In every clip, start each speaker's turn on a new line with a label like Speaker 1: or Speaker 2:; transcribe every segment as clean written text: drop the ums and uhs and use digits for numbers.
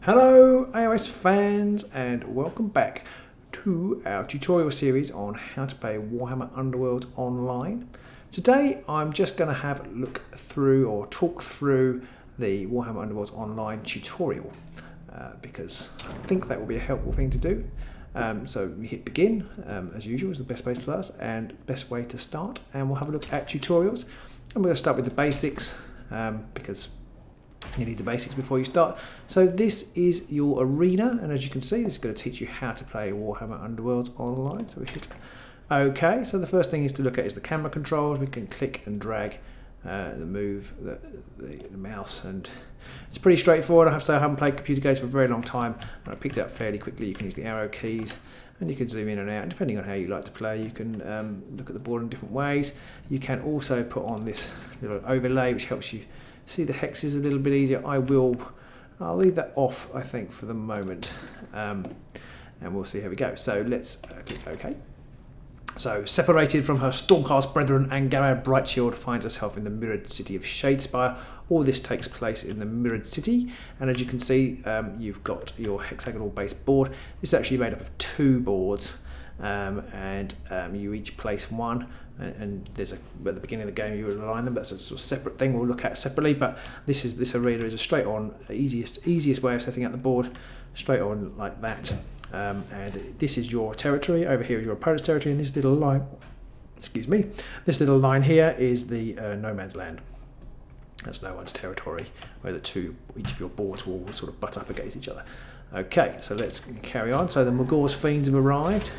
Speaker 1: Hello AOS fans and welcome back to our tutorial series on how to play Warhammer Underworlds online. Today I'm just going to have a look through or talk through the Warhammer Underworlds online tutorial because I think that will be a helpful thing to do. So we hit begin, as usual is the best place for us and best way to start, and we'll have a look at tutorials. And we're going to start with the basics because you need the basics before you start. So this is your arena, and as you can see, this is going to teach you how to play Warhammer Underworlds online. So we hit OK. So the first thing is to look at is the camera controls. We can click and drag move the mouse, and it's pretty straightforward. I have to say I haven't played computer games for a very long time, and I picked it up fairly quickly. You can use the arrow keys, and you can zoom in and out. Depending on how you like to play, you can look at the board in different ways. You can also put on this little overlay, which helps you see the hexes a little bit easier. I'll leave that off, I think, for the moment, and we'll see how we go. So let's click OK. So, separated from her Stormcast brethren, Angara Brightshield finds herself in the mirrored city of Shadespire. All this takes place in the mirrored city, and as you can see, you've got your hexagonal based board. This is actually made up of two boards, and you each place one, and there's at the beginning of the game you will align them. That's a sort of separate thing we'll look at separately, but this arena is a straight on easiest way of setting up the board, straight on like that. And this is your territory. Over here is your opponent's territory, and this little line, this little line here is the no man's land. That's no one's territory, where each of your boards will sort of butt up against each other. Okay, so let's carry on. So the Magor's Fiends have arrived.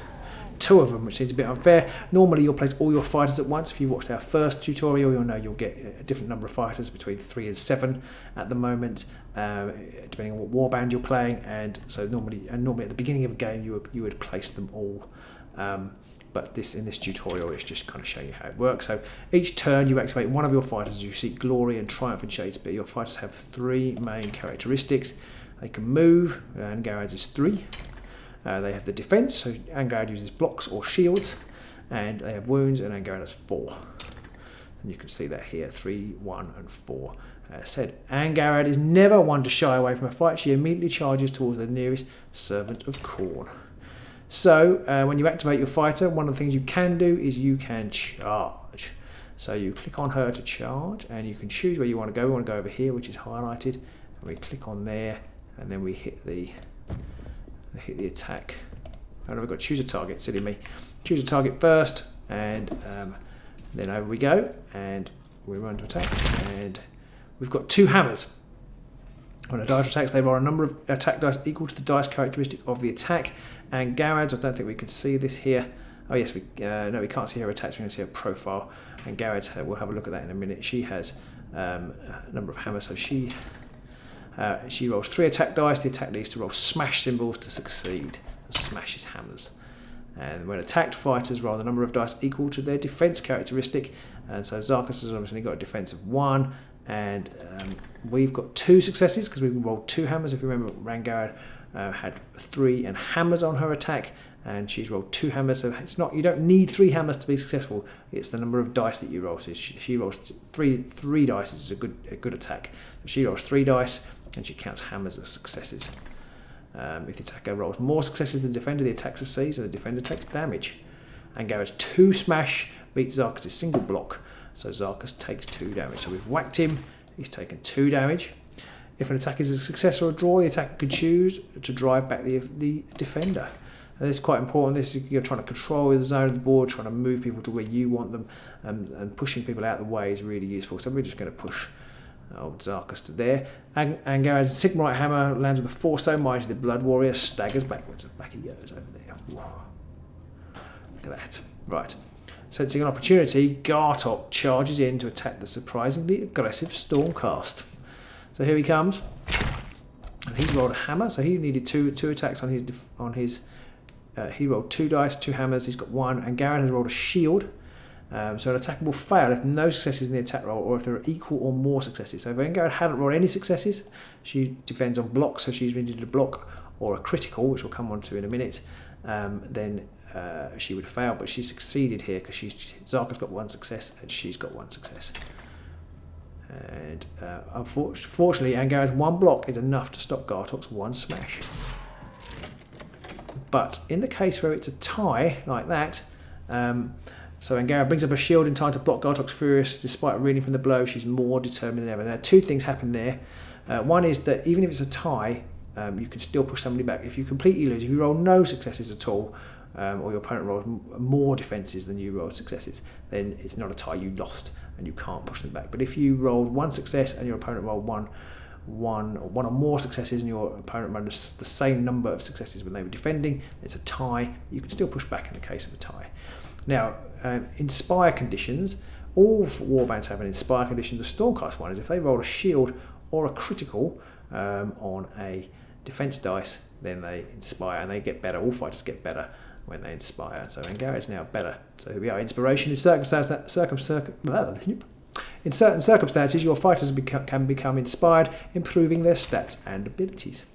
Speaker 1: Two of them, which seems a bit unfair. Normally you'll place all your fighters at once. If you watched our first tutorial, you'll know you'll get a different number of fighters, between 3 and 7 at the moment, depending on what warband you're playing. And so normally at the beginning of a game you would place them all. But in this tutorial it's just kind of showing you how it works. So each turn you activate one of your fighters as you seek glory and triumph in Shadespire. Your fighters have 3 main characteristics. They can move, and Garage is 3. They have the defense, so Angarad uses blocks or shields, and they have wounds, and Angarad has 4. And you can see that here, 3, 1, and 4. Said Angarad is never one to shy away from a fight. She immediately charges towards the nearest servant of Khorne. So when you activate your fighter, one of the things you can do is you can charge. So you click on her to charge, and you can choose where you want to go. We want to go over here, which is highlighted, and we click on there, and then we hit the attack. Oh no, we've got to choose a target, silly me. Choose a target first, and then over we go, and we run to attack, and we've got 2 hammers. When a dice attacks, they roll a number of attack dice equal to the dice characteristic of the attack. And Garad's, I don't think we can see this here. Oh yes, no, we can't see her attacks, we can see her profile. And Garad's, we'll have a look at that in a minute. She has a number of hammers, so she rolls 3 attack dice. The attack needs to roll smash symbols to succeed. Smashes hammers. And when attacked, fighters roll the number of dice equal to their defense characteristic. And so Zarkus has obviously got a defense of 1, and we've got 2 successes because we rolled 2 hammers. If you remember, Rangarad had 3 and hammers on her attack, and she's rolled 2 hammers. So it's not, you don't need 3 hammers to be successful. It's the number of dice that you roll. So she rolls 3 dice. This is a good attack. She rolls 3 dice, and she counts hammers as successes. If the attacker rolls more successes than the defender, the attack succeeds, and the defender takes damage. And Garrett's 2 smash beats Zarkus' single block, so Zarkus takes 2 damage. So we've whacked him, he's taken 2 damage. If an attack is a success or a draw, the attacker could choose to drive back the defender. And this is quite important. You're trying to control the zone of the board, trying to move people to where you want them, and pushing people out of the way is really useful. So we're just going to push old Zarkus to there. Angarad's Sigmarite hammer lands with a force so mighty the Blood Warrior staggers backwards, and back he goes over there. Whoa. Look at that. Right. Sensing an opportunity, Gartok charges in to attack the surprisingly aggressive Stormcast. So here he comes, and he's rolled a hammer. So he needed two attacks on his. He rolled 2 dice, 2 hammers. He's got 1, and Garrett has rolled a shield. So an attack will fail if no successes in the attack roll, or if there are equal or more successes. So if Garrett hadn't rolled any successes, she defends on blocks, so she's needed a block or a critical, which we'll come on to in a minute. Then she would fail, but she succeeded here because Zarka's got 1 success and she's got 1 success. And unfortunately, Angared's one block is enough to stop Gartok's one smash. But in the case where it's a tie, like that, so Angared brings up a shield in time to block Gartok's Furious. Despite reeling from the blow, she's more determined than ever. Now, two things happen there. One is that even if it's a tie, you can still push somebody back. If you completely lose, if you roll no successes at all, or your opponent rolls more defences than you rolled successes, then it's not a tie, you lost, and you can't push them back. But if you rolled one success and your opponent rolled one or more successes and your opponent rolled the same number of successes when they were defending, it's a tie, you can still push back in the case of a tie. Now, Inspire conditions, all warbands have an Inspire condition. The Stormcast one is if they roll a shield or a critical on a defense dice, then they inspire and they get better. All fighters get better when they inspire. So Angared's now better. So here we are. Inspiration in certain circumstances, your fighters can become inspired, improving their stats and abilities.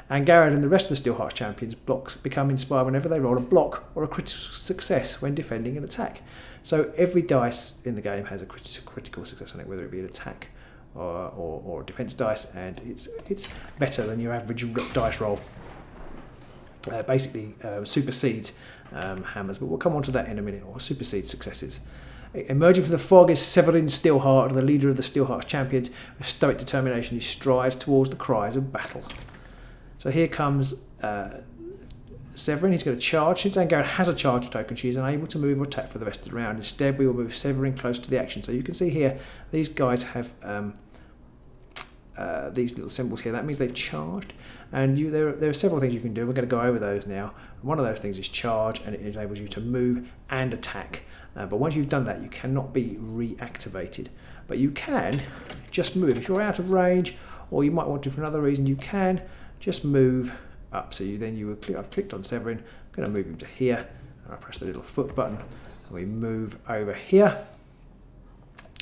Speaker 1: Angared and the rest of the Steelhearts champions blocks become inspired whenever they roll a block or a critical success when defending an attack. So every dice in the game has a critical success on it, whether it be an attack or a defense dice, and it's better than your average dice roll. Basically supersedes hammers, but we'll come on to that in a minute, or supersedes successes. Emerging from the fog is Severin Steelheart, the leader of the Steelhearts champions. With stoic determination, he strides towards the cries of battle. So here comes Severin. He's going to charge. Since Angared has a charge token, she is unable to move or attack for the rest of the round. Instead, we will move Severin close to the action. So you can see here, these guys have these little symbols here. That means they've charged. And there are several things you can do. We're going to go over those now. One of those things is charge, and it enables you to move and attack. But once you've done that, you cannot be reactivated. But you can just move. If you're out of range, or you might want to for another reason, you can just move up. So I've clicked on Severin. I'm going to move him to here, and I press the little foot button, and we move over here.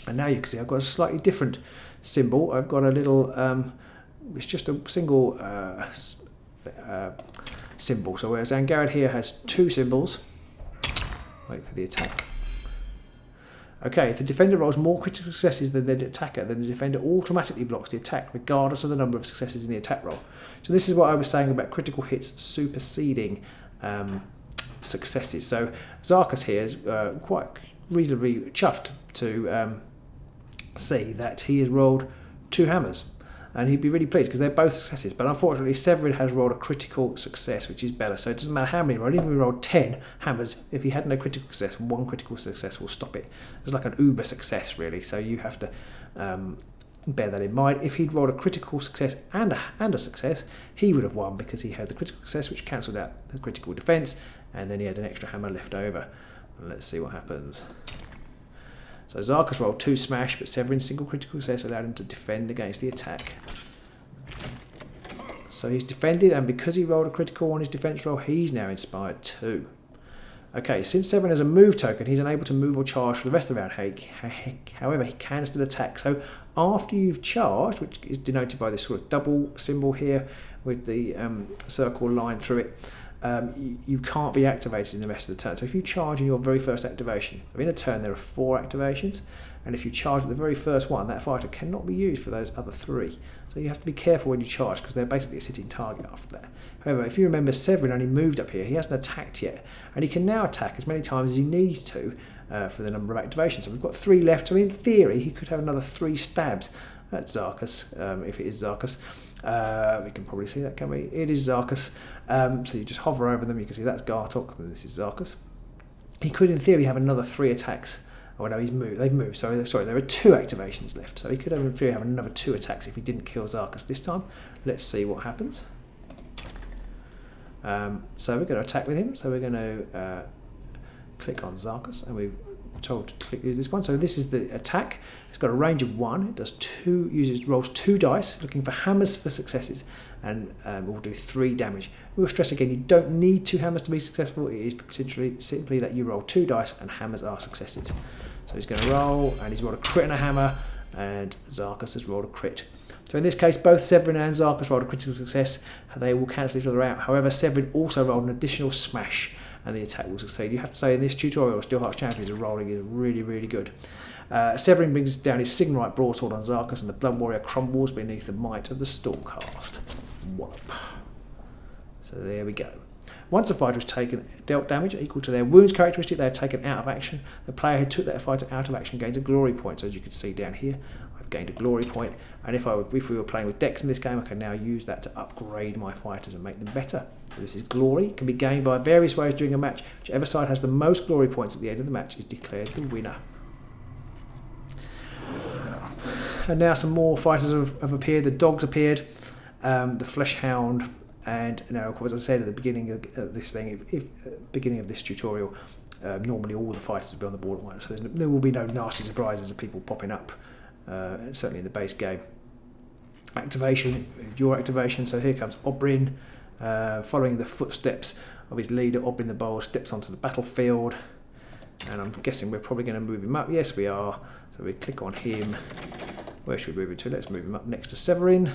Speaker 1: And now you can see I've got a slightly different symbol. I've got a little, it's just a single symbol. So whereas Angared here has two symbols, wait for the attack. Okay, if the defender rolls more critical successes than the attacker, then the defender automatically blocks the attack, regardless of the number of successes in the attack roll. So this is what I was saying about critical hits superseding successes. So Zarkus here is quite reasonably chuffed to see that he has rolled two hammers, and he'd be really pleased because they're both successes. But unfortunately, Severin has rolled a critical success, which is better. So it doesn't matter how many he rolled. Even if he rolled 10 hammers, if he had no critical success, one critical success will stop it. It's like an uber success, really. So you have to bear that in mind. If he'd rolled a critical success and a success, he would have won because he had the critical success, which cancelled out the critical defense, and then he had an extra hammer left over. And let's see what happens. So Zarkus rolled 2 smash, but Severin's single critical success allowed him to defend against the attack. So he's defended, and because he rolled a critical on his defense roll, he's now inspired 2. Okay, since Severin has a move token, he's unable to move or charge for the rest of the round. However, he can still attack. So after you've charged, which is denoted by this sort of double symbol here with the circle line through it, you can't be activated in the rest of the turn. So if you charge in your very first activation, in a turn there are 4 activations, and if you charge at the very first one, that fighter cannot be used for those other 3. So you have to be careful when you charge, because they're basically a sitting target after that. However, if you remember, Severin only moved up here. He hasn't attacked yet, and he can now attack as many times as he needs to for the number of activations. So we've got 3 left, so in theory he could have another 3 stabs at Zarkus, if it is Zarkus. We can probably see that, can we? It is Zarkus. So you just hover over them, you can see that's Gartok, and this is Zarkus. He could, in theory, have another 3 attacks. Oh no, they've moved. Sorry, there are 2 activations left. So he could, in theory, have another 2 attacks if he didn't kill Zarkus this time. Let's see what happens. So we're going to attack with him. So we're going to click on Zarkus, and we've told to click this one. So this is the attack. It's got a range of 1. It does rolls 2 dice, looking for hammers for successes, and will do 3 damage. We'll stress again, you don't need 2 hammers to be successful. It is simply that you roll 2 dice and hammers are successes. So he's going to roll, and he's rolled a crit and a hammer, and Zarkus has rolled a crit. So in this case, both Severin and Zarkus rolled a critical success. They will cancel each other out. However, Severin also rolled an additional smash, and the attack will succeed. You have to say in this tutorial, Steelheart's Champions are rolling is really, really good. Severin brings down his Sigmarite broadsword on Zarkus, and the Blood Warrior crumbles beneath the might of the Stormcast. Wallop. So there we go. Once a fighter has dealt damage equal to their wounds characteristic, they are taken out of action. The player who took that fighter out of action gains a glory point. So as you can see down here, I've gained a glory point, and if we were playing with decks in this game, I can now use that to upgrade my fighters and make them better. So this is glory. It can be gained by various ways during a match. Whichever side has the most glory points at the end of the match is declared the winner. And now some more fighters have appeared. The dogs appeared, the flesh hound. And now, as I said at the beginning of this thing, beginning of this tutorial, normally all the fighters will be on the board at once, so there will be no nasty surprises of people popping up, certainly in the base game. Activation, your activation, so here comes Oberyn, following the footsteps of his leader. Oberyn the Bold steps onto the battlefield, and I'm guessing we're probably going to move him up. Yes, we are. So we click on him. Where should we move him to? Let's move him up next to Severin,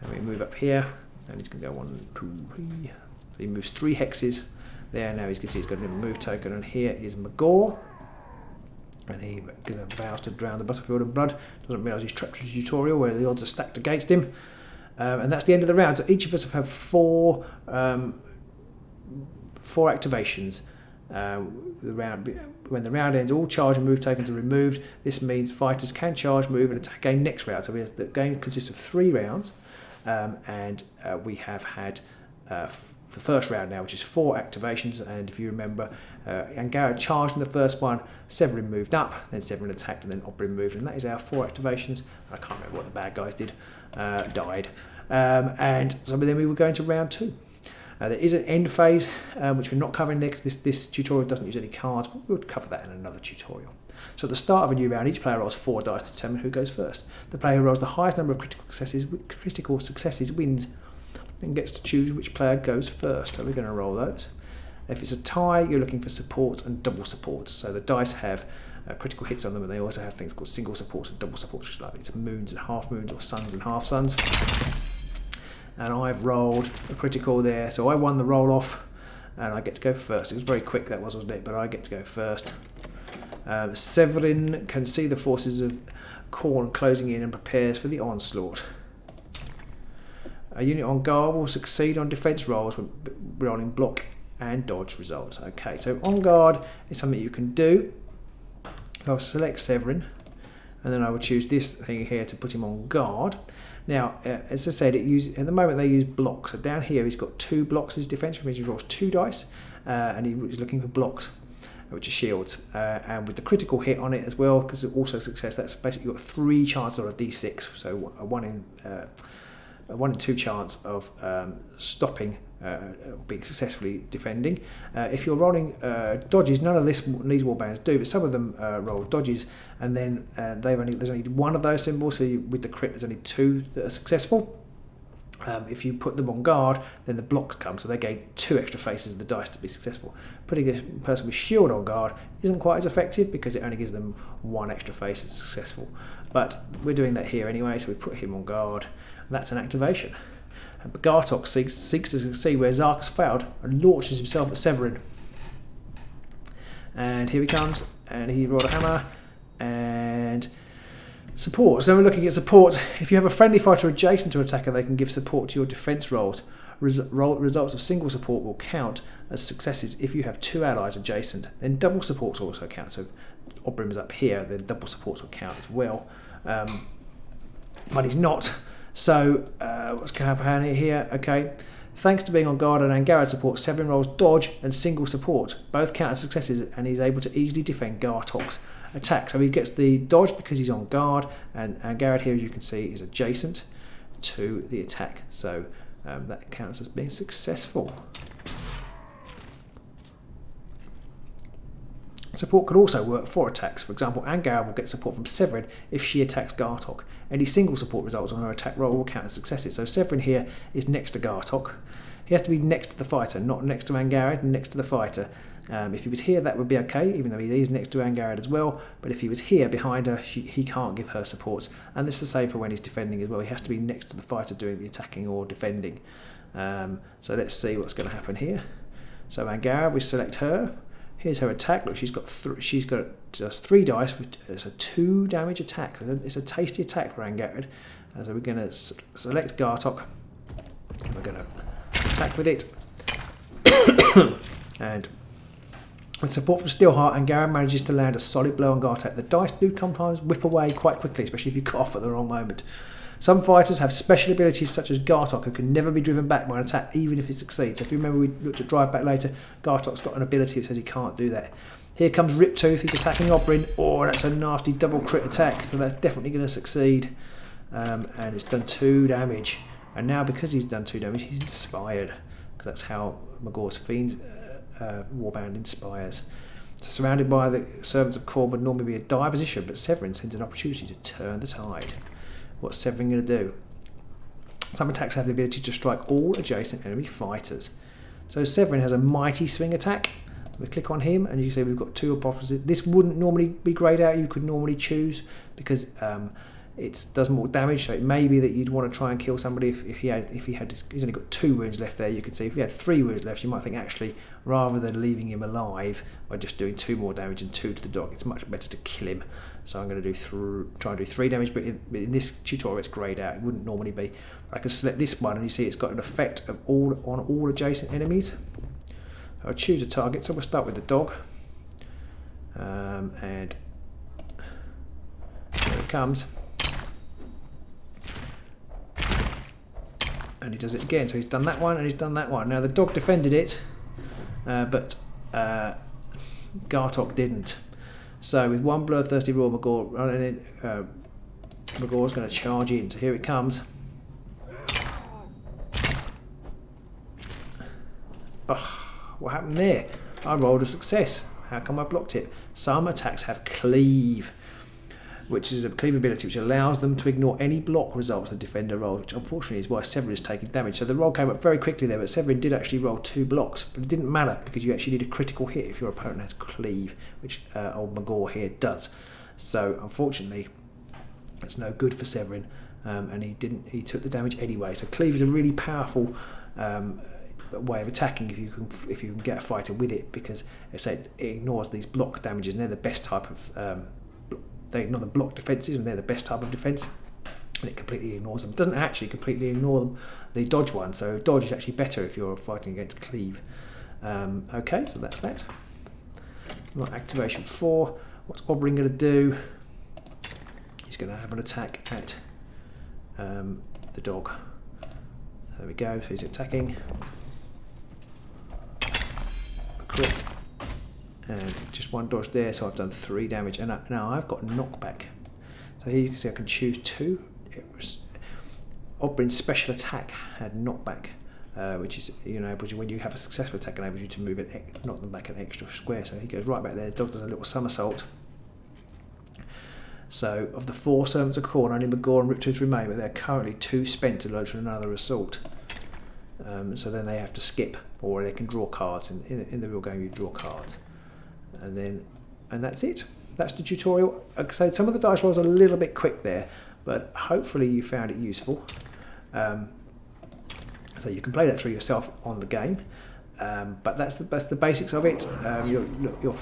Speaker 1: and we move up here. And he's going to go 1, 2, 3. So he moves 3 hexes there. Now you can see he's got a little move token. And here is Magor. And he vows to drown the battlefield in blood. Doesn't realise he's trapped in a tutorial where the odds are stacked against him. And that's the end of the round. So each of us have 4 activations. When the round ends, all charge and move tokens are removed. This means fighters can charge, move, and attack again next round. So the game consists of 3 rounds. We have had the first round now, which is 4 activations, and if you remember, Angara charged in the first one, Severin moved up, then Severin attacked, and then Oberyn moved, and that is our 4 activations. I can't remember what the bad guys did, died. And so then we were going to round 2. There is an end phase, which we're not covering there because this tutorial doesn't use any cards, but we'll cover that in another tutorial. So at the start of a new round, each player rolls 4 dice to determine who goes first. The player who rolls the highest number of critical successes wins and gets to choose which player goes first. So we're going to roll those. If it's a tie, you're looking for supports and double supports. So the dice have critical hits on them, and they also have things called single supports and double supports, which is likely to moons and half moons or suns and half suns. And I've rolled a critical there, so I won the roll off, and I get to go first. It was very quick, that was, wasn't it? But I get to go first. Severin can see the forces of Khorne closing in and prepares for the onslaught. A unit on guard will succeed on defense rolls when rolling block and dodge results. Okay, so on guard is something you can do. I'll select Severin, and then I will choose this thing here to put him on guard. Now, as I said, at the moment they use blocks. So down here he's got 2 blocks as defense, which means he rolls 2 dice, and he's looking for blocks, which are shields, and with the critical hit on it as well, because it's also success. That's basically got 3 chances on a d6, so a 1 in 2 chance of stopping, being successfully defending. If you're rolling dodges, none of these warbands do, but some of them roll dodges, and then there's only 1 of those symbols. So with the crit, there's only 2 that are successful. If you put them on guard, then the blocks come, so they gain 2 extra faces of the dice to be successful. Putting a person with shield on guard isn't quite as effective because it only gives them 1 extra face as successful. But we're doing that here anyway, so we put him on guard, and that's an activation. And Gartok seeks to see where Zarkus failed and launches himself at Severin. And here he comes, and he rolled a hammer, and support. So we're looking at support. If you have a friendly fighter adjacent to an attacker, they can give support to your defense rolls. Results of single support will count as successes if you have 2 allies adjacent. Then double supports also count. So Oberyn is up here, then double supports will count as well. But he's not. So what's going to happen here? Okay. Thanks to being on guard and Angarad support, Severin rolls dodge and single support. Both count as successes, and he's able to easily defend Gartok's attack. So he gets the dodge because he's on guard, and Angarad here, as you can see, is adjacent to the attack. So that counts as being successful. Support could also work for attacks. For example, Angarad will get support from Severin if she attacks Gartok. Any single support results on her attack roll will count as successes. So Severin here is next to Gartok. He has to be next to the fighter, not next to Angarad, next to the fighter. If he was here, that would be okay, even though he is next to Angarad as well. But if he was here behind her, he can't give her supports. And this is the same for when he's defending as well. He has to be next to the fighter doing the attacking or defending. So let's see what's going to happen here. So Angara, we select her. Here's her attack. Look, she's got just 3 dice. It's a 2 damage attack. It's a tasty attack for Angara. So we're going to select Gartok. We're going to attack with it. And with support from Steelheart, Angara manages to land a solid blow on Gartok. The dice do sometimes whip away quite quickly, especially if you cut off at the wrong moment. Some fighters have special abilities such as Gartok, who can never be driven back by an attack, even if it succeeds. So if you remember, we looked at drive back later. Gartok's got an ability that says he can't do that. Here comes Riptooth. He's attacking Oberyn. Oh, that's a nasty double crit attack. So that's definitely going to succeed. And it's done 2 damage. And now, because he's done 2 damage, he's inspired, because that's how Magor's Fiend Warband inspires. So surrounded by the servants of Khorne would normally be a dire position, but Severin sends an opportunity to turn the tide. What's Severin going to do? Some attacks have the ability to strike all adjacent enemy fighters. So Severin has a mighty swing attack. We click on him and you can see we've got 2 opposite. This wouldn't normally be grayed out. You could normally choose, because it does more damage. So it may be that you'd want to try and kill somebody he's only got 2 wounds left there. You could see if he had 3 wounds left, you might think, actually, rather than leaving him alive by just doing 2 more damage and 2 to the dog, it's much better to kill him. So I'm going to try and do 3 damage, but in this tutorial it's grayed out. It wouldn't normally be. I can select this one and you see it's got an effect of on all adjacent enemies. So I'll choose a target. So we'll start with the dog, and here it comes. And he does it again. So he's done that one and he's done that one. Now the dog defended it, but Gartok didn't. So with 1 bloodthirsty raw Magor, Magor's going to charge in. So here it comes. Oh, what happened there? I rolled a success. How come I blocked it? Some attacks have cleave, which is a cleave ability which allows them to ignore any block results the defender rolls, which unfortunately is why Severin is taking damage. So the roll came up very quickly there, but Severin did actually roll 2 blocks, but it didn't matter because you actually need a critical hit if your opponent has cleave, which old Magor here does. So unfortunately, it's no good for Severin, and he took the damage anyway. So cleave is a really powerful way of attacking if you can get a fighter with it, because it ignores these block damages, and they're the best type of they ignore the block defences, and they're the best type of defence, and it completely ignores them. It doesn't actually completely ignore them, the dodge one, so dodge is actually better if you're fighting against cleave. Okay, so that's that. Right, activation 4. What's Oberyn going to do? He's going to have an attack at the dog. There we go, so he's attacking. A crit. And just 1 dodge there, so I've done 3 damage. And now I've got knockback. So here you can see I can choose 2. Oberyn's special attack had knockback, which is, when you have a successful attack, enables you to move it, knock them back an extra square. So he goes right back there. The dog does a little somersault. So of the 4 servants of Khorne, only Magor and Riptooth remain, but they're currently 2 spent to launch another assault. So then they have to skip, or they can draw cards. In the real game, you draw cards. And that's it. That's the tutorial. Like I said, some of the dice rolls are a little bit quick there, but hopefully you found it useful. So you can play that through yourself on the game, but that's the basics of it. You're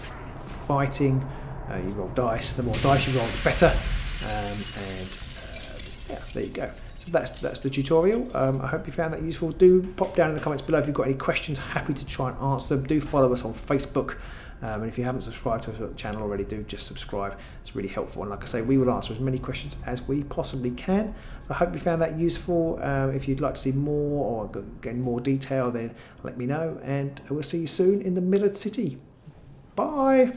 Speaker 1: fighting. You roll dice. The more dice you roll, the better. Yeah, there you go. So that's the tutorial. I hope you found that useful. Do pop down in the comments below if you've got any questions. Happy to try and answer them. Do follow us on Facebook. And if you haven't subscribed to our channel already, do just subscribe. It's really helpful. And like I say, we will answer as many questions as we possibly can. So I hope you found that useful. If you'd like to see more or get in more detail, then let me know. And we'll see you soon in the Millard City. Bye.